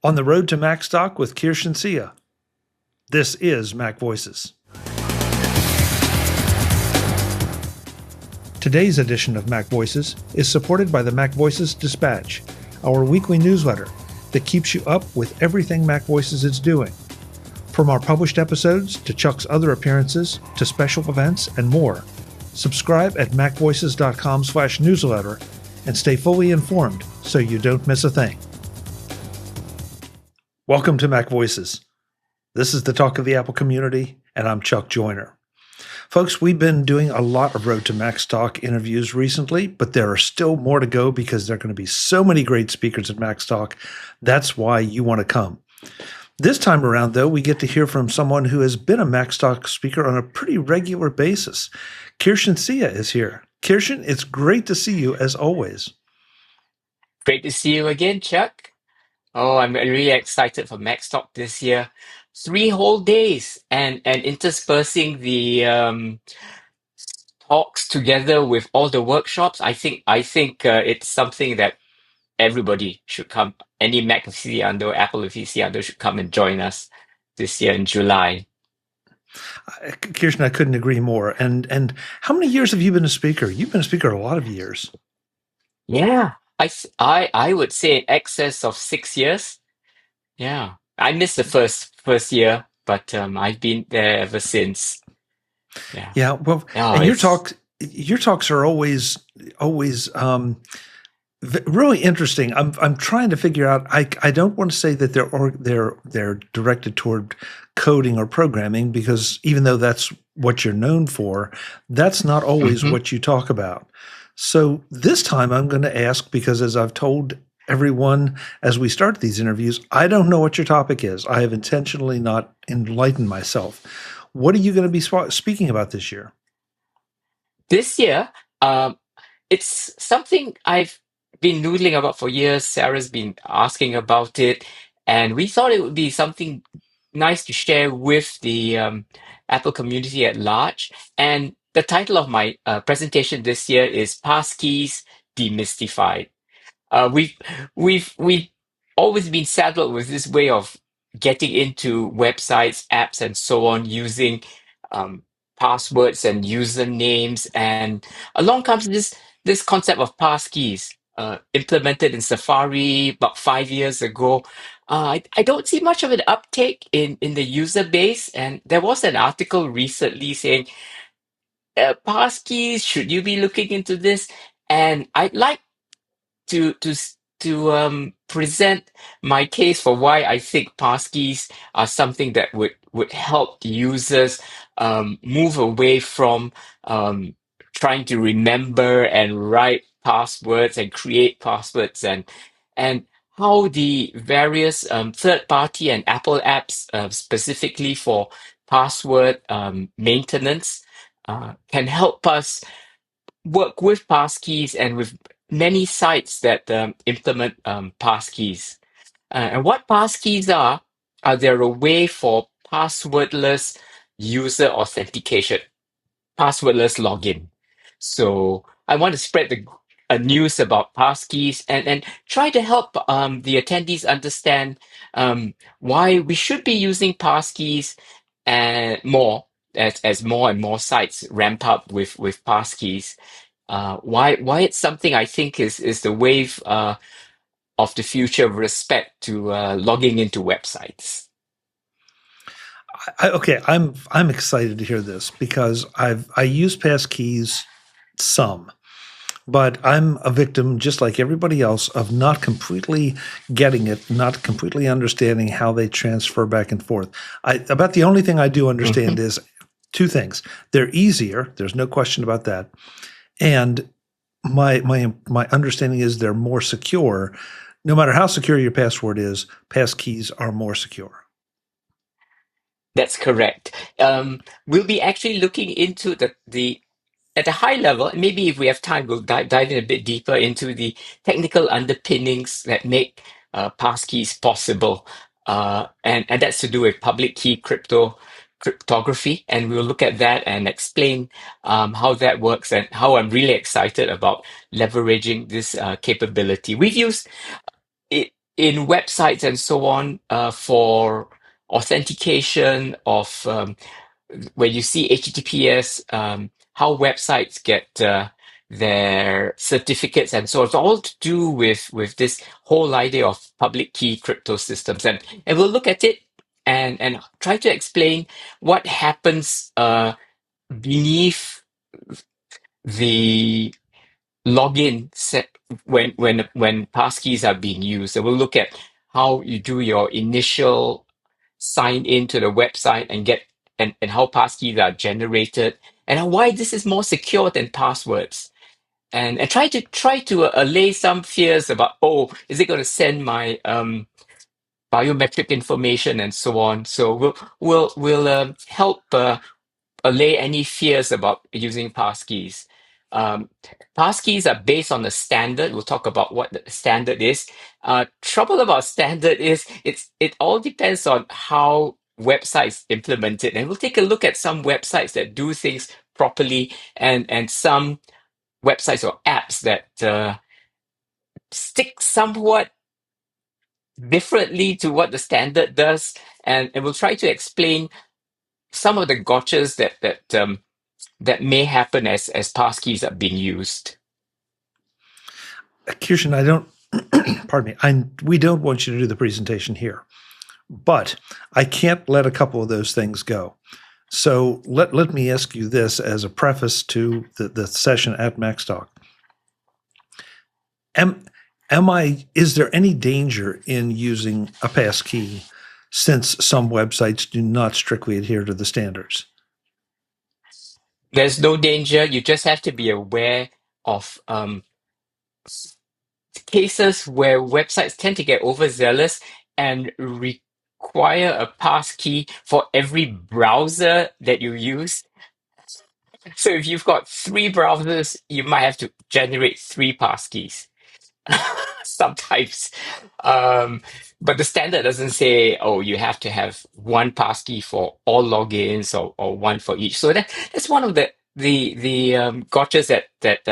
On the road to Macstock with Kirschen Seah. This is MacVoices. Today's edition of MacVoices is supported by the MacVoices Dispatch, our weekly newsletter that keeps you up with everything MacVoices is doing. From our published episodes to Chuck's other appearances to special events and more, subscribe at macvoices.com/newsletter and stay fully informed so you don't miss a thing. Welcome to MacVoices. This is the talk of the Apple community, and I'm Chuck Joyner. Folks, we've been doing a lot of Road to Macstock interviews recently, but there are still more to go because there are going to be so many great speakers at Macstock. That's why you want to come. This time around, though, we get to hear from someone who has been a Macstock speaker on a pretty regular basis. Kirschen Seah is here. Kirschen, it's great to see you as always. Great to see you again, Chuck. Oh, I'm really excited for Macstock this year. 3 whole days and interspersing the talks together with all the workshops. I think it's something that everybody should come. Any Mac aficionado, Apple aficionado should come and join us this year in July. Kirschen, I couldn't agree more. And how many years have you been a speaker? You've been a speaker a lot of years. Yeah, I would say in excess of 6 years. Yeah, I missed the first year, but I've been there ever since. Yeah. Yeah, well, Oh, and your it's talks are always really interesting. I'm trying to figure out. I don't want to say that they're directed toward coding or programming, because even though that's what you're known for, that's not always mhm. what you talk about. So this time I'm going to ask, because as I've told everyone as we start these interviews, I don't know what your topic is. I have intentionally not enlightened myself. What are you going to be speaking about this year? This year. It's something I've been noodling about for years. Sarah's been asking about it, and we thought it would be something nice to share with the Apple community at large. And the title of my presentation this year is Passkeys Demystified. We've we've always been saddled with this way of getting into websites, apps, and so on using um, passwords and usernames. And along comes this concept of passkeys, implemented in Safari about 5 years ago. I don't see much of an uptake in the user base, and there was an article recently saying, passkeys, should you be looking into this? And I'd like to present my case for why I think passkeys are something that would help the users move away from trying to remember and write passwords and create passwords, and how the various third-party and Apple apps, specifically for password maintenance, can help us work with passkeys and with many sites that implement passkeys. And what passkeys are they're a way for passwordless user authentication, passwordless login. So I want to spread the news about passkeys and try to help the attendees understand why we should be using passkeys and more as more and more sites ramp up with passkeys. Why it's something I think is the wave of the future with respect to logging into websites. Okay, I'm excited to hear this, because I use passkeys some, but I'm a victim, just like everybody else, of not completely getting it, not completely understanding how they transfer back and forth. About the only thing I do understand Mhm. is two things. They're easier. There's no question about that. And my understanding is they're more secure. No matter how secure your password is, passkeys are more secure. That's correct. We'll be actually looking into the at a high level, and maybe if we have time, we'll dive in a bit deeper into the technical underpinnings that make passkeys possible. And that's to do with public key cryptography. And we'll look at that and explain how that works and how I'm really excited about leveraging this capability. We've used it in websites and so on, for authentication of when you see HTTPS, how websites get their certificates and so on. It's all to do with this whole idea of public key crypto systems, and we'll look at it and try to explain what happens beneath the login set when passkeys are being used. And we'll look at how you do your initial sign into the website and get and how passkeys are generated and why this is more secure than passwords. And try to allay some fears about, oh, is it going to send my biometric information and so on. So we'll help allay any fears about using passkeys. Um, Passkeys are based on the standard. We'll talk about what the standard is. Trouble about standard is it all depends on how websites implement it, and we'll take a look at some websites that do things properly, and some websites or apps that stick somewhat differently to what the standard does, and we'll try to explain some of the gotchas that may happen as passkeys are being used. Kirschen, I don't, pardon me, we don't want you to do the presentation here, but I can't let a couple of those things go. So let me ask you this as a preface to the session at Macstock. Is there any danger in using a passkey since some websites do not strictly adhere to the standards? There's no danger. You just have to be aware of cases where websites tend to get overzealous and require a passkey for every browser that you use. So if you've got 3 browsers, you might have to generate 3 passkeys. Sometimes. Um, but the standard doesn't say, oh, you have to have 1 passkey for all logins or 1 for each. So that's one of the gotchas that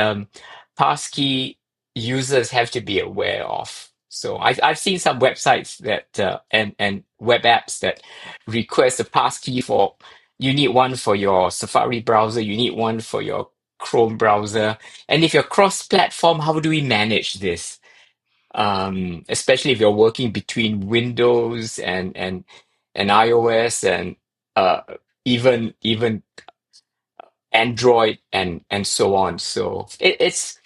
passkey users have to be aware of. So I've seen some websites that and web apps that request a passkey for, you need 1 for your Safari browser, you need 1 for your Chrome browser. And if you're cross-platform, how do we manage this? Especially if you're working between Windows and iOS and uh, even Android and so on. So it's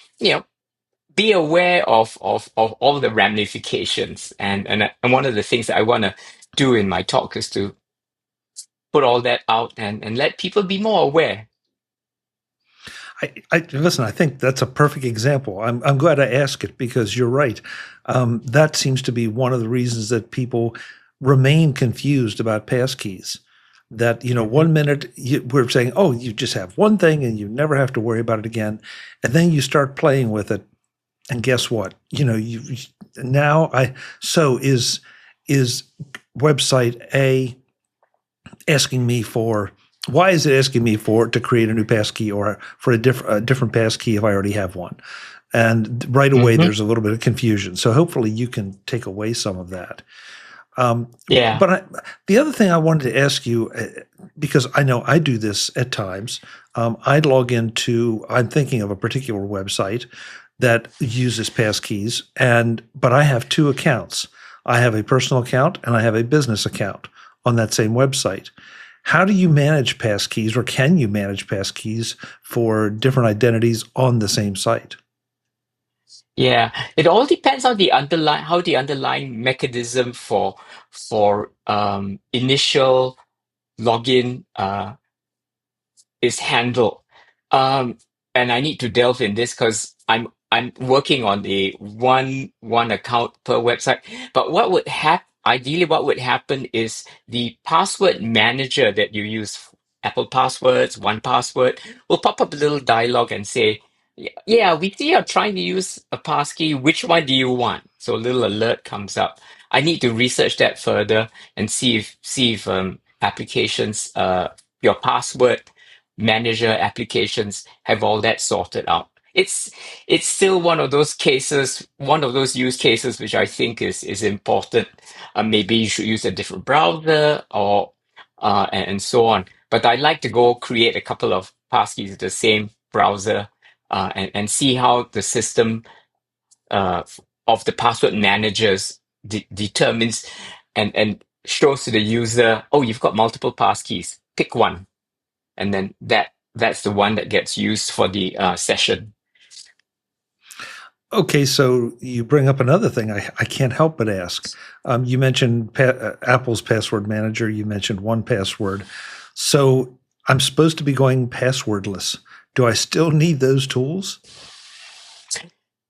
be aware of all the ramifications, and one of the things that I want to do in my talk is to put all that out and let people be more aware. I listen. I think that's a perfect example. I'm glad I asked it because you're right. That seems to be one of the reasons that people remain confused about passkeys. That 1 minute we're saying, oh, you just have one thing and you never have to worry about it again, and then you start playing with it, and guess what? Is website A asking me for? Why is it asking me to create a new passkey or for a different passkey if I already have one? And right away, there's a little bit of confusion. So hopefully you can take away some of that. Yeah. But the other thing I wanted to ask you, because I know I do this at times, I'd log into, I'm thinking of a particular website that uses passkeys, but I have 2 accounts. I have a personal account and I have a business account on that same website. How do you manage passkeys, or can you manage passkeys for different identities on the same site? Yeah, it all depends on how the underlying mechanism for initial login is handled. And I need to delve in this because I'm working on a one account per website. But ideally what would happen is the password manager that you use, Apple Passwords, 1Password, will pop up a little dialogue and say, yeah, we see you're trying to use a passkey. Which one do you want? So a little alert comes up. I need to research that further and see if applications, your password manager applications have all that sorted out. it's still one of those cases, one of those use cases which I think is important. Maybe you should use a different browser or and so on. But I like to go create a couple of passkeys in the same browser and see how the system uh, of the password managers determines and shows to the user, oh, you've got multiple passkeys. Pick one, and then that's the one that gets used for the session. Okay, so you bring up another thing I can't help but ask. You mentioned Apple's password manager. You mentioned 1Password. So I'm supposed to be going passwordless. Do I still need those tools?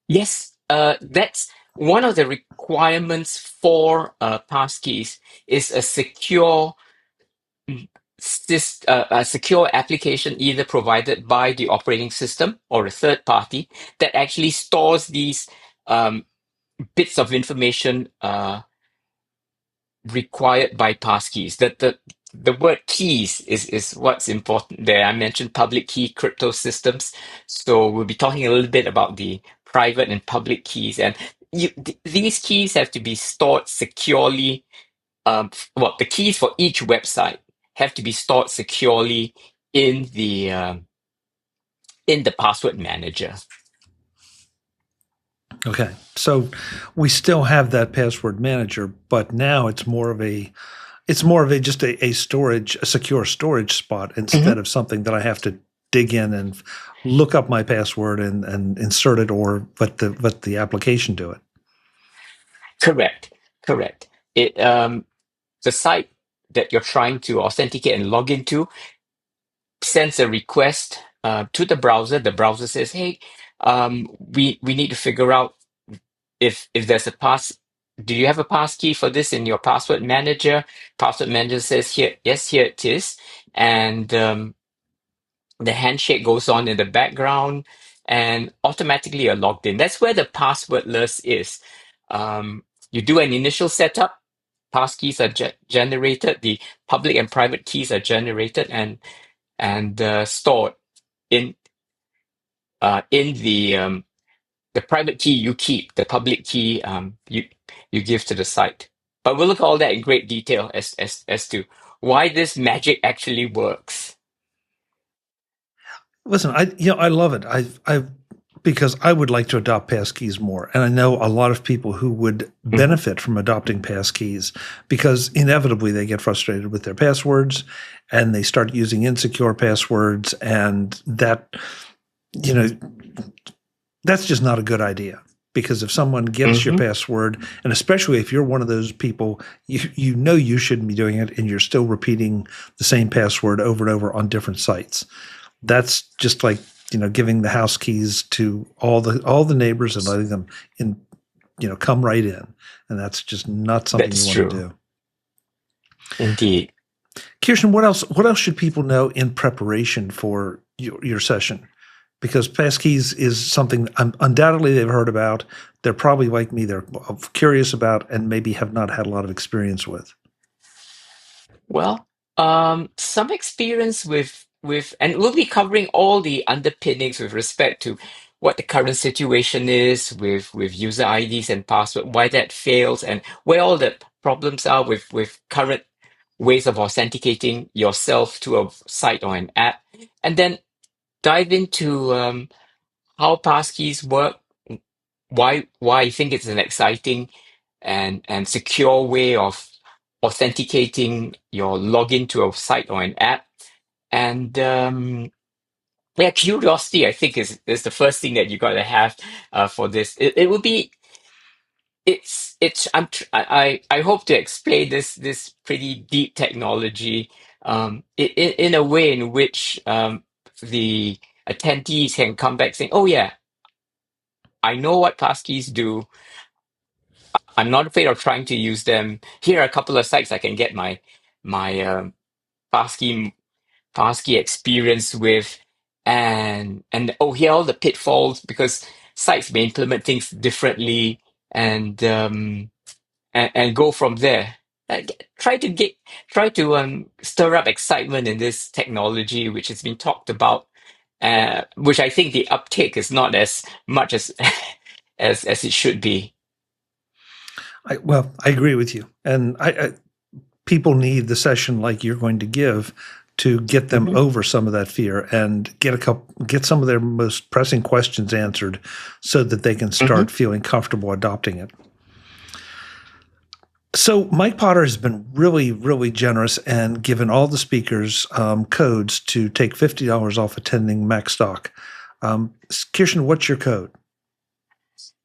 Yes, that's one of the requirements for passkeys is a secure application either provided by the operating system or a third party that actually stores these um, bits of information required by passkeys. The word keys is what's important there. I mentioned public key crypto systems, so we'll be talking a little bit about the private and public keys, and these keys have to be stored securely. Well, the keys for each website have to be stored securely in the password manager. Okay, so we still have that password manager, but now it's more of a just a storage, a secure storage spot instead of something that I have to dig in and look up my password and insert it or let the application do it. Correct. It the site that you're trying to authenticate and log into sends a request to the browser. The browser says, "Hey, we need to figure out if there's a pass. Do you have a pass key for this in your password manager?" Password manager says, "Here, yes, here it is," and the handshake goes on in the background, and automatically you're logged in. That's where the passwordless is. You do an initial setup. Passkeys are generated. The public and private keys are generated and stored in the private key you keep, the public key you give to the site. But we'll look at all that in great detail as to why this magic actually works. Listen, I love it. I because I would like to adopt passkeys more, and I know a lot of people who would benefit from adopting passkeys because inevitably they get frustrated with their passwords and they start using insecure passwords, and that that's just not a good idea. Because if someone gets your password, and especially if you're one of those people, you know you shouldn't be doing it, and you're still repeating the same password over and over on different sites. That's just like giving the house keys to all the neighbors and letting them in, come right in, and that's just not something That's you want true. to do. Indeed. Kirschen, what else? What else should people know in preparation for your session? Because passkeys is something undoubtedly they've heard about. They're probably like me; they're curious about, and maybe have not had a lot of experience with. Well, some experience and we'll be covering all the underpinnings with respect to what the current situation is with user IDs and password, why that fails, and where all the problems are with current ways of authenticating yourself to a site or an app, and then dive into how passkeys work, why I think it's an exciting and secure way of authenticating your login to a site or an app. And yeah, curiosity, I think, is the first thing that you got to have for this. It would be I hope to explain this pretty deep technology in a way in which the attendees can come back saying, "Oh yeah, I know what passkeys do. I'm not afraid of trying to use them. Here are a couple of sites I can get my passkey passkey experience with, and oh, here are all the pitfalls because sites may implement things differently, and and go from there. Try to stir up excitement in this technology which has been talked about which I think the uptake is not as much as as it should be. Well, I agree with you. And people need the session like you're going to give to get them over some of that fear and get some of their most pressing questions answered so that they can start feeling comfortable adopting it. So Mike Potter has been really, really generous and given all the speakers codes to take $50 off attending Macstock. Kirschen, what's your code?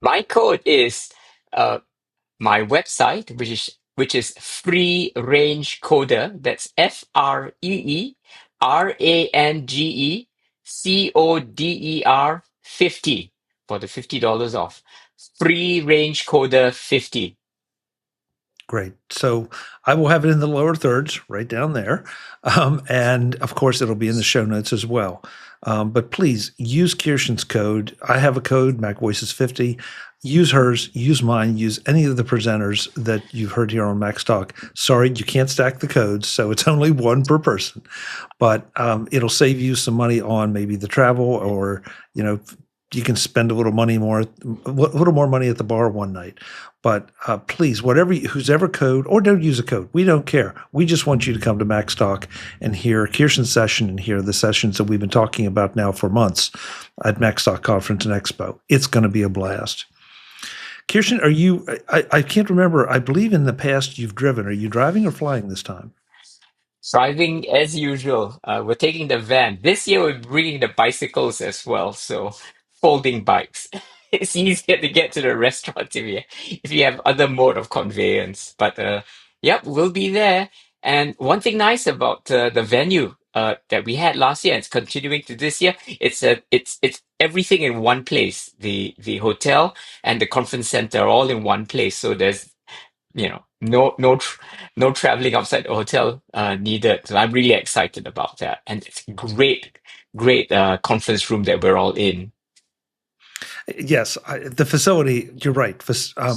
My code is my website, which is Free Range Coder. That's FREERANGECODER 50 for the $50 off. Free Range Coder 50. Great. So I will have it in the lower thirds right down there. And of course, it'll be in the show notes as well. But please use Kirshen's code. I have a code, MacVoices50. Use hers, use mine, use any of the presenters that you've heard here on Macstock. Sorry, you can't stack the codes, so it's only one per person. But it'll save you some money on maybe the travel, or you can spend a little more money at the bar one night. But please, whose ever code, or don't use a code, we don't care. We just want you to come to Macstock and hear Kirshen's session and hear the sessions that we've been talking about now for months at Macstock Conference and Expo. It's going to be a blast. Kirschen, I can't remember. I believe in the past you've driven. Are you driving or flying this time? Driving as usual. We're taking the van. This year we're bringing the bicycles as well. So folding bikes. It's easier to get to the restaurant if you have other mode of conveyance. But yep, we'll be there. And one thing nice about the venue that we had last year, and it's continuing to this year, it's everything in one place. The hotel and the conference center are all in one place. So there's no traveling outside the hotel needed. So I'm really excited about that, and it's great conference room that we're all in. Yes, the facility, you're right.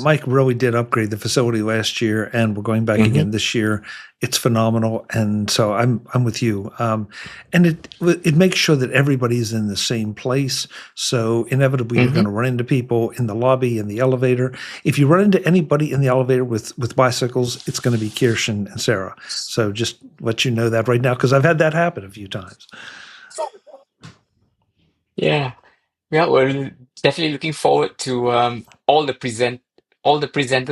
Mike really did upgrade the facility last year, and we're going back again this year. It's phenomenal, and so I'm with you. And it makes sure that everybody's in the same place. So inevitably, you're going to run into people in the lobby, in the elevator. If you run into anybody in the elevator with bicycles, it's going to be Kirschen and Sarah. So just let you know that right now, because I've had that happen a few times. Yeah, we're definitely looking forward to all the presenters,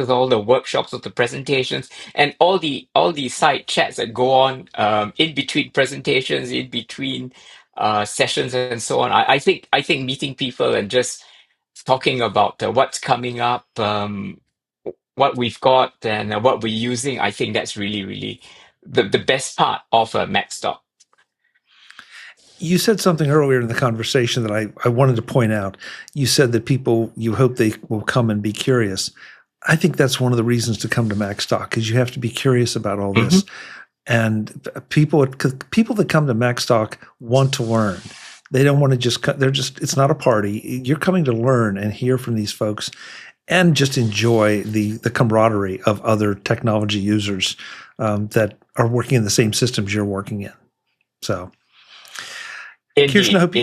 all the workshops, all the presentations, and all the side chats that go on in between presentations, in between sessions, and so on. I think meeting people and just talking about what's coming up, what we've got, and what we're using. I think that's really the best part of Macstock. You said something earlier in the conversation that I wanted to point out. You said that you hope they will come and be curious. I think that's one of the reasons to come to Macstock, because you have to be curious about all this. And people that come to Macstock want to learn. They don't want to it's not a party. You're coming to learn and hear from these folks and just enjoy the camaraderie of other technology users that are working in the same systems you're working in. So, Kirschen, I hope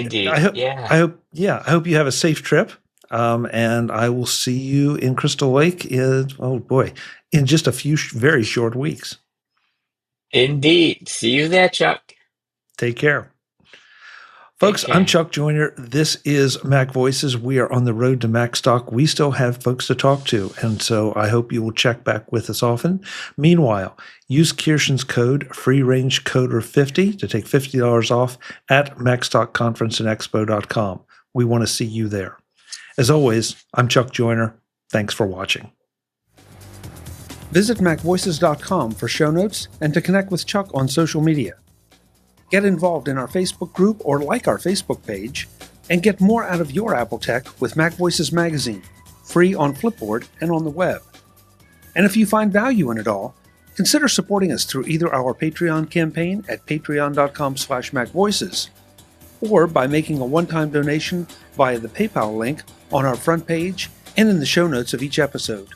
you have a safe trip. And I will see you in Crystal Lake in just a few very short weeks. Indeed. See you there, Chuck. Take care. Folks, I'm Chuck Joyner. This is MacVoices. We are on the road to Macstock. We still have folks to talk to, and so I hope you will check back with us often. Meanwhile, use Kirshen's code, FreeRangeCoder50, to take $50 off at MacstockConferenceandExpo.com. We want to see you there. As always, I'm Chuck Joyner. Thanks for watching. Visit MacVoices.com for show notes and to connect with Chuck on social media. Get involved in our Facebook group or like our Facebook page, and get more out of your Apple tech with MacVoices Magazine, free on Flipboard and on the web. And if you find value in it all, consider supporting us through either our Patreon campaign at patreon.com/MacVoices, or by making a one-time donation via the PayPal link on our front page and in the show notes of each episode.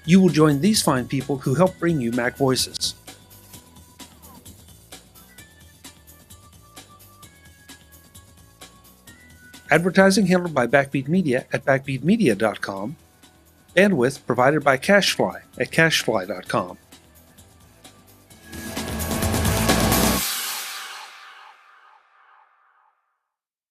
You will join these fine people who help bring you MacVoices. Advertising handled by Backbeat Media at backbeatmedia.com. Bandwidth provided by CacheFly at cachefly.com.